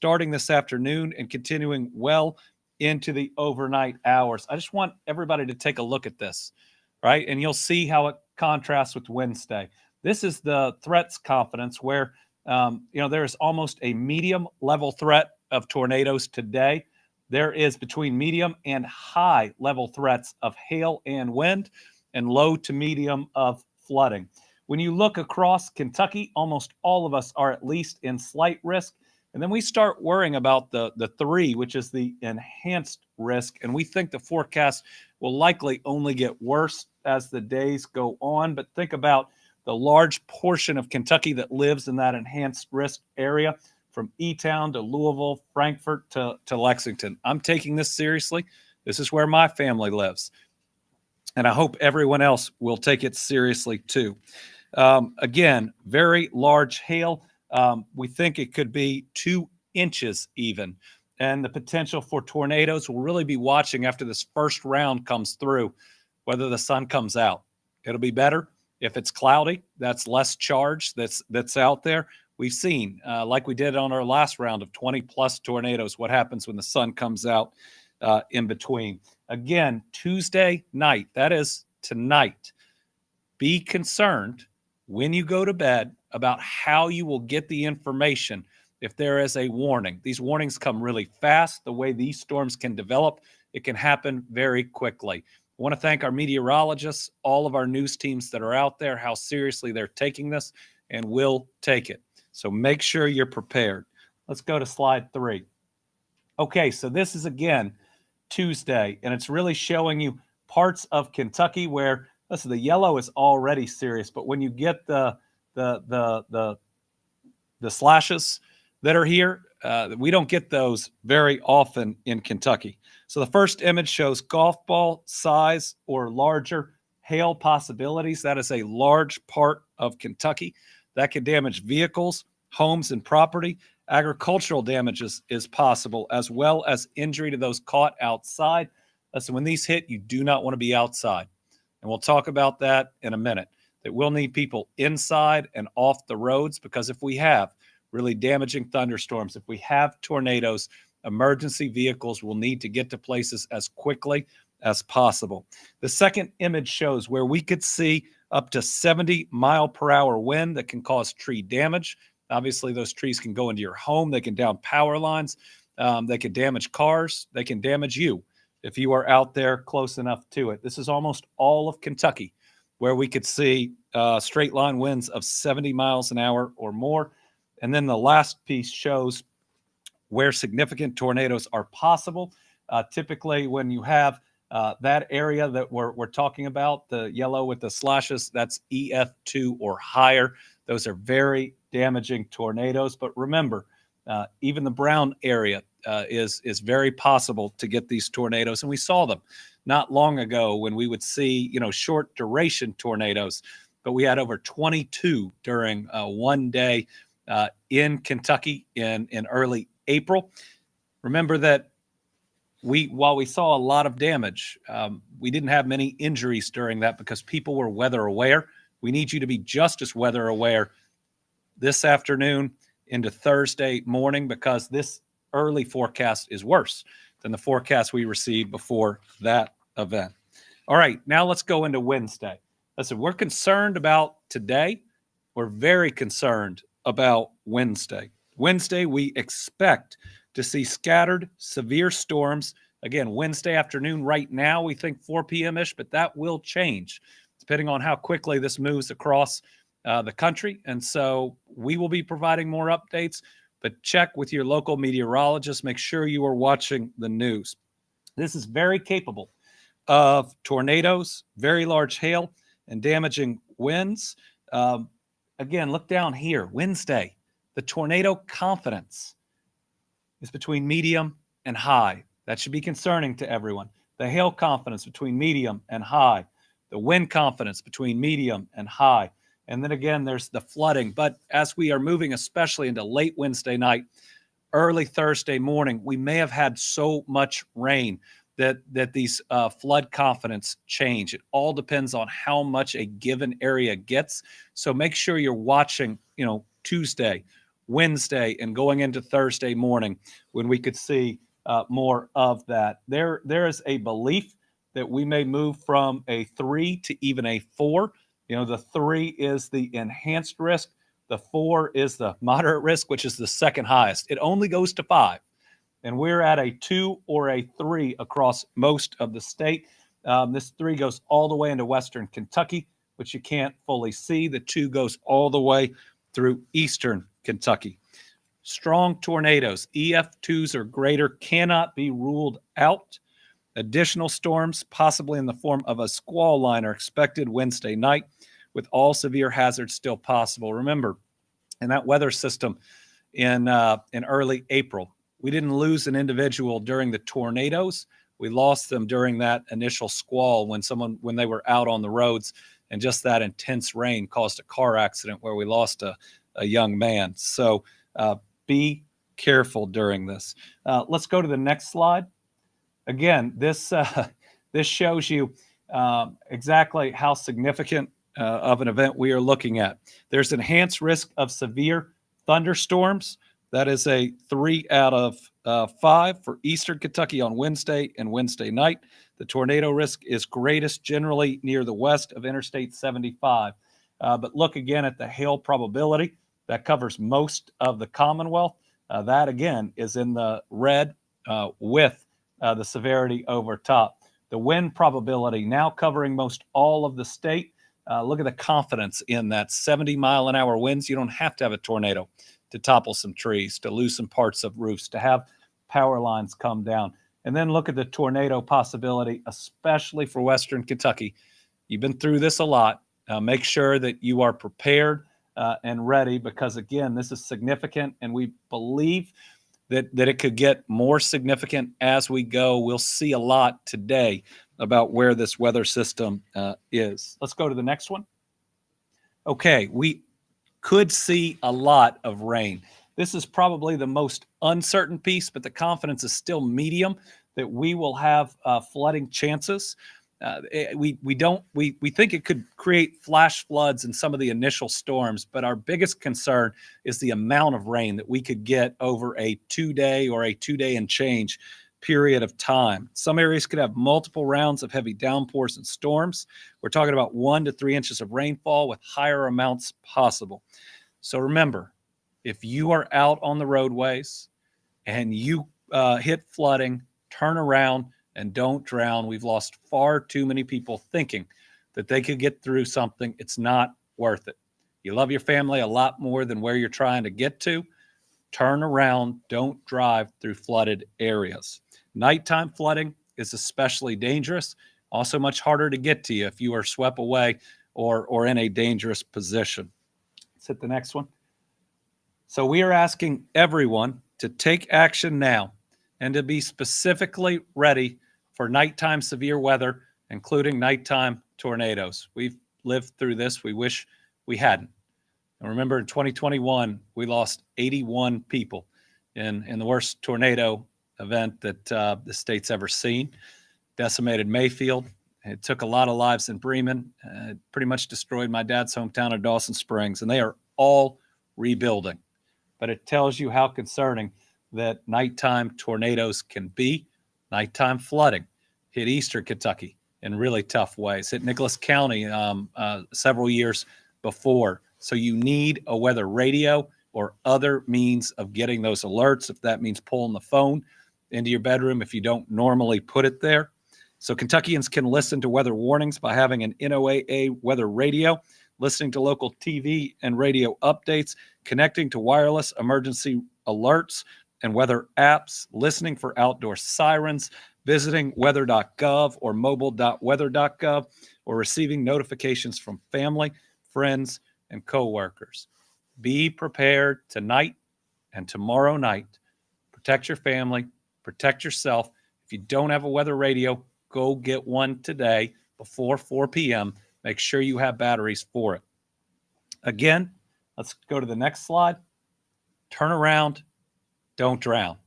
starting this afternoon and continuing well into the overnight hours. I just want everybody to take a look at this, right? And you'll see how it contrasts with Wednesday. This is the threats confidence where, there is almost a medium level threat of tornadoes today. There is between medium and high level threats of hail and wind, and low to medium of flooding. When you look across Kentucky, almost all of us are at least in slight risk. And then we start worrying about the 3, which is the enhanced risk. And we think the forecast will likely only get worse as the days go on. But think about the large portion of Kentucky that lives in that enhanced risk area, from E-Town to Louisville, Frankfort to Lexington. I'm taking this seriously. This is where my family lives. And I hope everyone else will take it seriously too. Again, very large hail. We think it could be 2 inches even. And the potential for tornadoes, will really be watching after this first round comes through, whether the sun comes out. It'll be better if it's cloudy. That's less charge that's out there. We've seen, like we did on our last round of 20-plus tornadoes, what happens when the sun comes out in between. Again, Tuesday night, that is tonight, be concerned when you go to bed about how you will get the information if there is a warning. These warnings come really fast. The way these storms can develop, it can happen very quickly. I want to thank our meteorologists, all of our news teams that are out there, how seriously they're taking this and will take it. So make sure you're prepared. Let's go to slide 3. Okay, so this is again Tuesday, and it's really showing you parts of Kentucky where, listen, the yellow is already serious, but when you get the slashes that are here, we don't get those very often in Kentucky. So the first image shows golf ball size or larger hail possibilities. That is a large part of Kentucky. That can damage vehicles, homes, and property. Agricultural damages is possible, as well as injury to those caught outside. Listen, when these hit, you do not want to be outside. And we'll talk about that in a minute. That we'll need people inside and off the roads, because if we have really damaging thunderstorms, if we have tornadoes, emergency vehicles will need to get to places as quickly as possible. The second image shows where we could see up to 70-mile-per-hour wind that can cause tree damage. Obviously, those trees can go into your home. They can down power lines. They can damage cars. They can damage you if you are out there close enough to it. This is almost all of Kentucky where we could see straight line winds of 70 miles an hour or more. And then the last piece shows where significant tornadoes are possible. Typically, when you have that area that we're talking about, the yellow with the slashes, that's EF2 or higher. Those are very damaging tornadoes. But remember, even the brown area is very possible to get these tornadoes. And we saw them not long ago when we would see, short duration tornadoes. But we had over 22 during one day in Kentucky in early April. Remember that while we saw a lot of damage, we didn't have many injuries during that because people were weather aware. We need you to be just as weather aware this afternoon into Thursday morning, because this early forecast is worse than the forecast we received before that event. All right, now let's go into Wednesday. Listen, we're concerned about today. We're very concerned about Wednesday. Wednesday, we expect to see scattered severe storms. Again, Wednesday afternoon, right now, we think 4 p.m.-ish, but that will change depending on how quickly this moves across the country. And so we will be providing more updates, but check with your local meteorologist. Make sure you are watching the news. This is very capable of tornadoes, very large hail, and damaging winds. Again, look down here. Wednesday, the tornado confidence is between medium and high. That should be concerning to everyone. The hail confidence between medium and high. The wind confidence between medium and high. And then again, there's the flooding. But as we are moving, especially into late Wednesday night, early Thursday morning, we may have had so much rain that these flood confidence change. It all depends on how much a given area gets. So make sure you're watching, Tuesday, Wednesday and going into Thursday morning when we could see more of that. There is a belief that we may move from a 3 to even a 4. You know, the 3 is the enhanced risk. The 4 is the moderate risk, which is the second highest. It only goes to 5. And we're at a 2 or a 3 across most of the state. This 3 goes all the way into western Kentucky, which you can't fully see. The 2 goes all the way through eastern Kentucky. Strong tornadoes, EF2s or greater, cannot be ruled out. Additional storms, possibly in the form of a squall line, are expected Wednesday night, with all severe hazards still possible. Remember, in that weather system in early April, we didn't lose an individual during the tornadoes. We lost them during that initial squall when they were out on the roads, and just that intense rain caused a car accident where we lost a young man. So be careful during this. Let's go to the next slide. Again, this shows you exactly how significant of an event we are looking at. There's enhanced risk of severe thunderstorms. That is a 3 out of 5 for eastern Kentucky on Wednesday and Wednesday night. The tornado risk is greatest generally near the west of Interstate 75. But look again at the hail probability. That covers most of the Commonwealth. That, again, is in the red with the severity over top. The wind probability now covering most all of the state. Look at the confidence in that 70-mile-an-hour winds. You don't have to have a tornado to topple some trees, to loosen parts of roofs, to have power lines come down. And then look at the tornado possibility, especially for western Kentucky. You've been through this a lot. Make sure that you are prepared and ready, because, again, this is significant, and we believe that it could get more significant as we go. We'll see a lot today about where this weather system is. Let's go to the next one. Okay, we could see a lot of rain. This is probably the most uncertain piece, but the confidence is still medium that we will have flooding chances. We think it could create flash floods in some of the initial storms, but our biggest concern is the amount of rain that we could get over a 2-day or a 2-day and change period of time. Some areas could have multiple rounds of heavy downpours and storms. We're talking about 1 to 3 inches of rainfall with higher amounts possible. So remember, if you are out on the roadways and you hit flooding, turn around and don't drown. We've lost far too many people thinking that they could get through something. It's not worth it. You love your family a lot more than where you're trying to get to. Turn around. Don't drive through flooded areas. Nighttime flooding is especially dangerous. Also much harder to get to you if you are swept away or in a dangerous position. Let's hit the next one. So we are asking everyone to take action now and to be specifically ready for nighttime severe weather, including nighttime tornadoes. We've lived through this. We wish we hadn't. And remember, in 2021, we lost 81 people in the worst tornado event that the state's ever seen. Decimated Mayfield. It took a lot of lives in Bremen. It pretty much destroyed my dad's hometown of Dawson Springs, and they are all rebuilding. But it tells you how concerning that nighttime tornadoes can be. Nighttime flooding hit eastern Kentucky in really tough ways. Hit Nicholas County several years before. So you need a weather radio or other means of getting those alerts, if that means pulling the phone into your bedroom if you don't normally put it there. So Kentuckians can listen to weather warnings by having an NOAA weather radio, listening to local TV and radio updates, connecting to wireless emergency alerts and weather apps, listening for outdoor sirens, visiting weather.gov or mobile.weather.gov, or receiving notifications from family, friends, and coworkers. Be prepared tonight and tomorrow night. Protect your family, protect yourself. If you don't have a weather radio, go get one today before 4 p.m. Make sure you have batteries for it. Again, let's go to the next slide. Turn around, don't drown.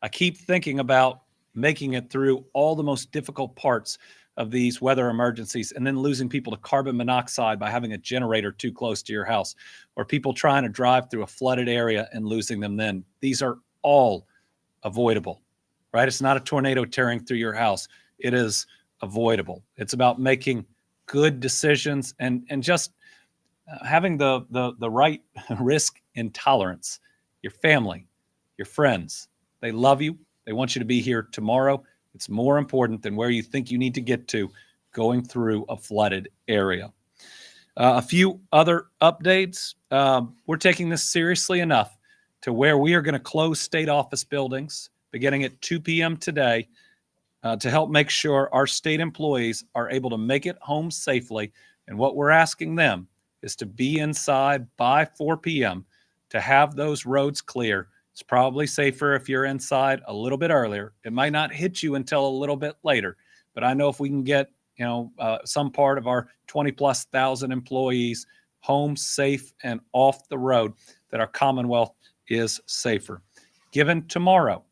I keep thinking about making it through all the most difficult parts of these weather emergencies and then losing people to carbon monoxide by having a generator too close to your house, or people trying to drive through a flooded area and losing them then. These are all avoidable, right? It's not a tornado tearing through your house. It is avoidable. It's about making good decisions and just having the right risk intolerance. Your family, your friends, they love you. They want you to be here tomorrow. It's more important than where you think you need to get to going through a flooded area. A few other updates. We're taking this seriously enough to where we are going to close state office buildings beginning at 2 p.m. today to help make sure our state employees are able to make it home safely. And what we're asking them is to be inside by 4 p.m. to have those roads clear. It's probably safer if you're inside a little bit earlier. It might not hit you until a little bit later, but I know if we can get some part of our 20,000+ employees home safe and off the road, that our Commonwealth is safer. Given tomorrow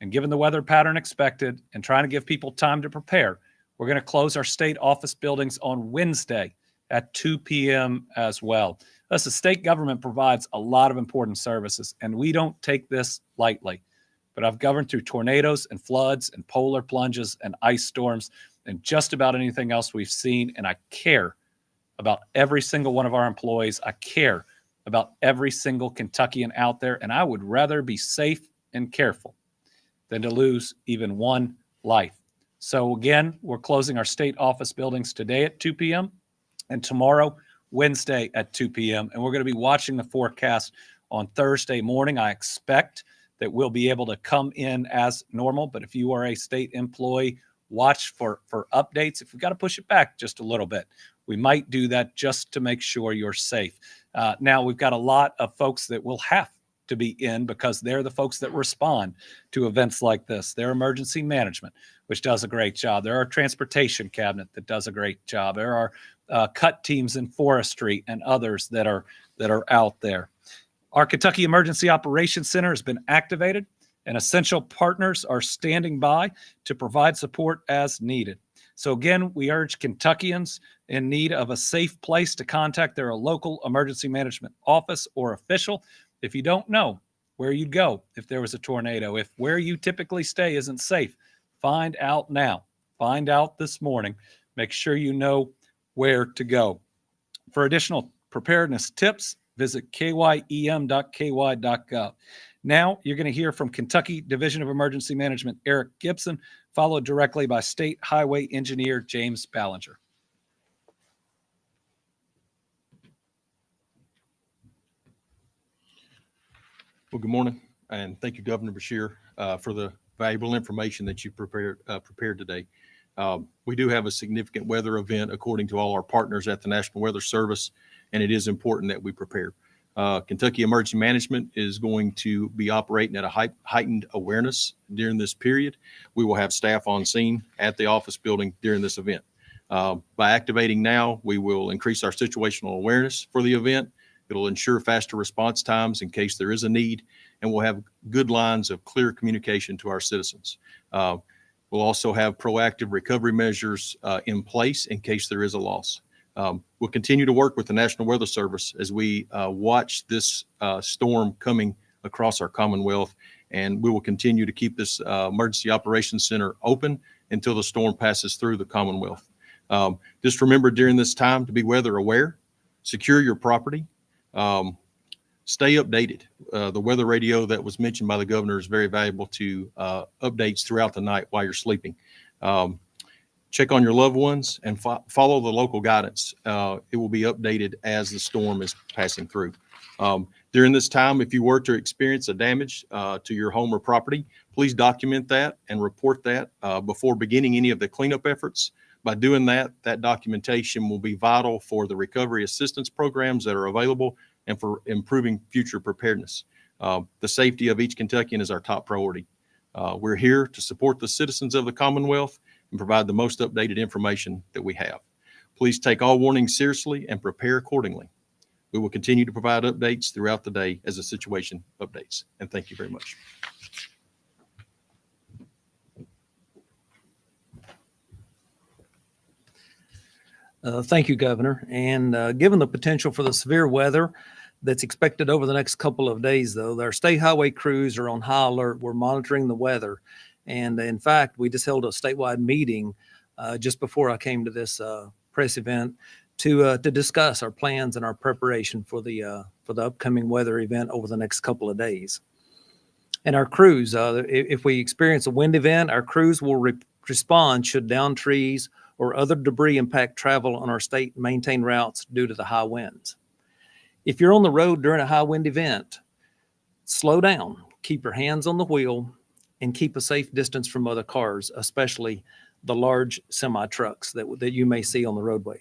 and given the weather pattern expected and trying to give people time to prepare, we're going to close our state office buildings on Wednesday at 2 p.m. as well. Thus, the state government provides a lot of important services, and we don't take this lightly. But I've governed through tornadoes and floods and polar plunges and ice storms and just about anything else we've seen, and I care about every single one of our employees. I care about every single Kentuckian out there, and I would rather be safe and careful than to lose even one life. So again, we're closing our state office buildings today at 2 p.m. and tomorrow, Wednesday at 2 p.m. And we're going to be watching the forecast on Thursday morning. I expect that we'll be able to come in as normal, but if you are a state employee, watch for updates. If we've got to push it back just a little bit, we might do that just to make sure you're safe. Now, we've got a lot of folks that will have to be in because they're the folks that respond to events like this. They're emergency management, which does a great job. There are transportation cabinet that does a great job. There are cut teams in forestry and others that are out there. Our Kentucky Emergency Operations Center has been activated, and essential partners are standing by to provide support as needed. So again, we urge Kentuckians in need of a safe place to contact their local emergency management office or official. If you don't know where you'd go if there was a tornado, if where you typically stay isn't safe, find out now. Find out this morning. Make sure you know where to go. For additional preparedness tips, visit kym.ky.gov. Now you're going to hear from Kentucky Division of Emergency Management Eric Gibson, followed directly by State Highway Engineer James Ballinger. Well, good morning, and thank you, Governor Beshear, for the valuable information that you prepared today. We do have a significant weather event according to all our partners at the National Weather Service, and it is important that we prepare. Kentucky Emergency Management is going to be operating at a heightened awareness during this period. We will have staff on scene at the office building during this event. By activating now, we will increase our situational awareness for the event. It'll ensure faster response times in case there is a need, and we'll have good lines of clear communication to our citizens. We'll also have proactive recovery measures in place in case there is a loss. We'll continue to work with the National Weather Service as we watch this storm coming across our Commonwealth, and we will continue to keep this Emergency Operations Center open until the storm passes through the Commonwealth. Just remember during this time to be weather aware, secure your property, stay updated. The weather radio that was mentioned by the governor is very valuable to updates throughout the night while you're sleeping. Check on your loved ones and follow the local guidance. It will be updated as the storm is passing through. During this time, if you were to experience a damage to your home or property, please document that and report that before beginning any of the cleanup efforts. By doing that, that documentation will be vital for the recovery assistance programs that are available and for improving future preparedness. The safety of each Kentuckian is our top priority. We're here to support the citizens of the Commonwealth and provide the most updated information that we have. Please take all warnings seriously and prepare accordingly. We will continue to provide updates throughout the day as the situation updates. And thank you very much. Thank you, Governor. And given the potential for the severe weather that's expected over the next couple of days, though, our state highway crews are on high alert. We're monitoring the weather. And in fact, we just held a statewide meeting just before I came to this press event to discuss our plans and our preparation for the upcoming weather event over the next couple of days. And our crews, if we experience a wind event, our crews will respond should downed trees or other debris impact travel on our state maintained routes due to the high winds. If you're on the road during a high wind event, slow down, keep your hands on the wheel, and keep a safe distance from other cars, especially the large semi trucks that you may see on the roadway.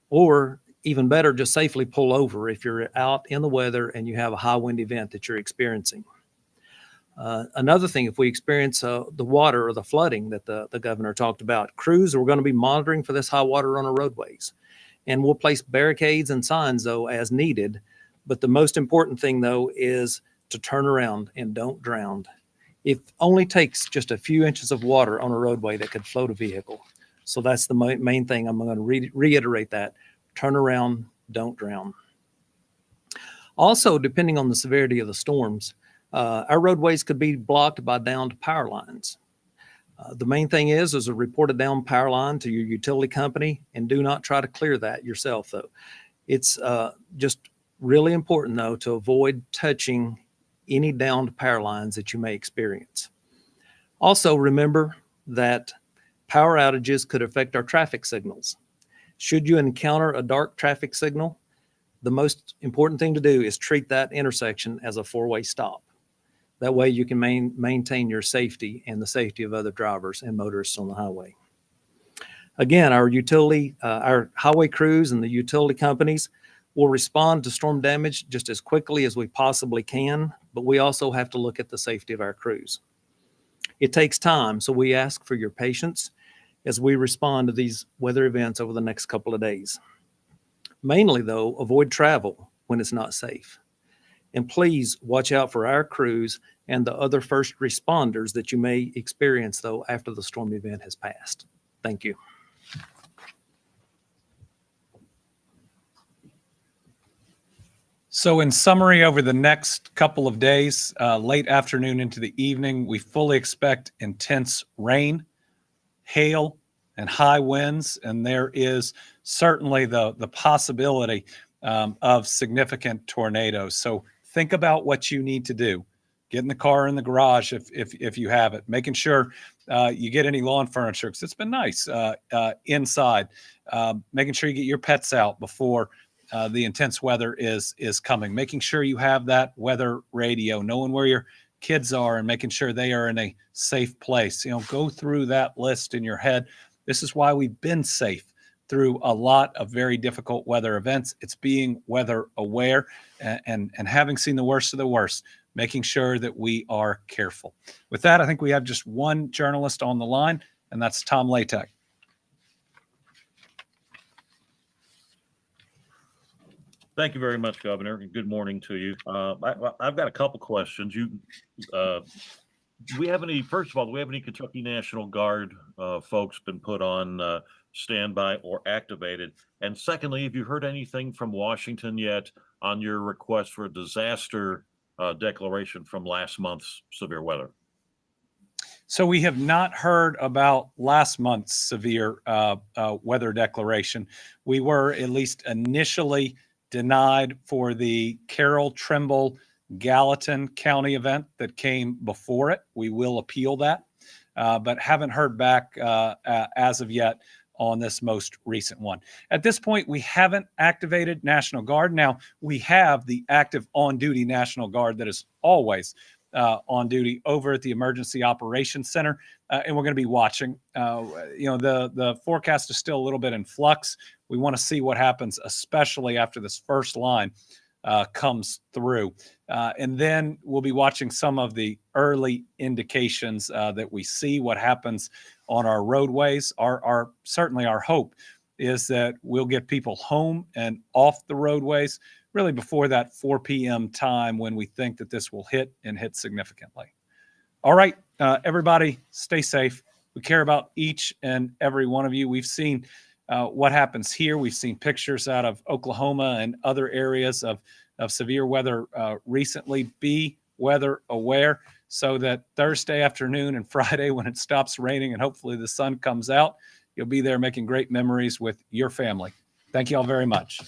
Or even better, just safely pull over if you're out in the weather and you have a high wind event that you're experiencing. Another thing, if we experience the water or the flooding that the governor talked about, crews are going to be monitoring for this high water on our roadways. And we'll place barricades and signs, though, as needed. But the most important thing, though, is to turn around and don't drown. It only takes just a few inches of water on a roadway that could float a vehicle. So that's the main thing. I'm going to reiterate that. Turn around, don't drown. Also, depending on the severity of the storms, our roadways could be blocked by downed power lines. The main thing is a report a downed power line to your utility company, and do not try to clear that yourself, though. It's just really important, though, to avoid touching any downed power lines that you may experience. Also, remember that power outages could affect our traffic signals. Should you encounter a dark traffic signal, the most important thing to do is treat that intersection as a four-way stop. That way you can maintain your safety and the safety of other drivers and motorists on the highway. Again, our highway crews and the utility companies will respond to storm damage just as quickly as we possibly can, but we also have to look at the safety of our crews. It takes time, so we ask for your patience as we respond to these weather events over the next couple of days. Mainly, though, avoid travel when it's not safe. And please watch out for our crews and the other first responders that you may experience, though, after the storm event has passed. Thank you. So in summary, over the next couple of days, late afternoon into the evening, we fully expect intense rain, hail, and high winds. And there is certainly the possibility of significant tornadoes. So think about what you need to do. Get in the car in the garage if you have it. Making sure you get any lawn furniture, because it's been nice inside. Making sure you get your pets out before the intense weather is coming. Making sure you have that weather radio, knowing where your kids are and making sure they are in a safe place. Go through that list in your head. This is why we've been safe through a lot of very difficult weather events. It's being weather aware and having seen the worst of the worst, making sure that we are careful. With that, I think we have just one journalist on the line, and that's Tom Latek. Thank you very much, Governor, and good morning to you. I've got a couple questions. Do we have any Kentucky National Guard folks been put on standby or activated? And secondly, have you heard anything from Washington yet on your request for a disaster declaration from last month's severe weather? So we have not heard about last month's severe weather declaration. We were at least initially denied for the Carroll, Trimble, Gallatin County event that came before it. We will appeal that, but haven't heard back as of yet on this most recent one. At this point, we haven't activated National Guard. Now, we have the active on-duty National Guard that is always on duty over at the Emergency Operations Center, and we're going to be watching. The forecast is still a little bit in flux. We want to see what happens, especially after this first line comes through. And then we'll be watching some of the early indications that we see what happens on our roadways. Certainly our hope is that we'll get people home and off the roadways really before that 4 p.m. time when we think that this will hit significantly. All right, everybody, stay safe. We care about each and every one of you. We've seen what happens here. We've seen pictures out of Oklahoma and other areas of severe weather recently. Be weather aware so that Thursday afternoon and Friday, when it stops raining and hopefully the sun comes out, you'll be there making great memories with your family. Thank you all very much.